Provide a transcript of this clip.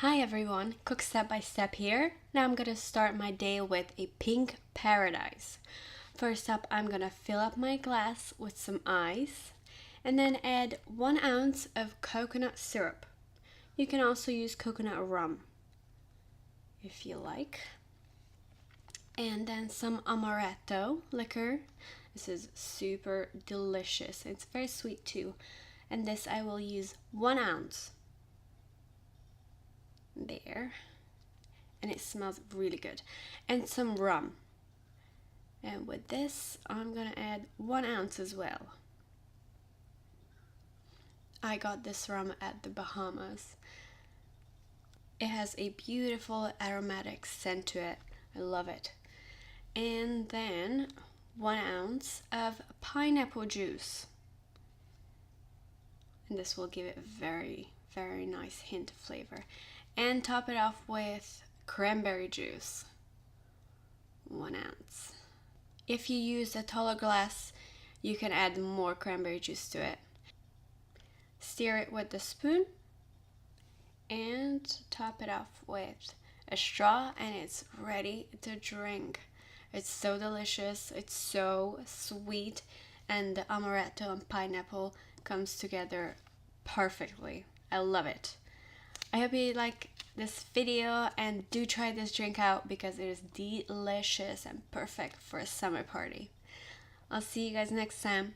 Hi everyone, Cook Step by Step here. Now I'm gonna start my day with a pink paradise. First up, I'm gonna fill up my glass with some ice and then add 1 ounce of coconut syrup. You can also use coconut rum if you like. And then some Amaretto liquor. This is super delicious. It's very sweet too. And this I will use 1 ounce. There, and it smells really good. And some rum, and with this I'm gonna add 1 ounce as well. I got this rum at the Bahamas. It has a beautiful aromatic scent to it. I love it. And then 1 ounce of pineapple juice, and this will give it a very nice hint of flavor. And top it off with cranberry juice, 1 ounce. If you use a taller glass, you can add more cranberry juice to it. Stir it with the spoon and top it off with a straw, and it's ready to drink. It's so delicious, it's so sweet, and the amaretto and pineapple comes together perfectly. I love it. I hope you like this video and do try this drink out because it is delicious and perfect for a summer party. I'll see you guys next time.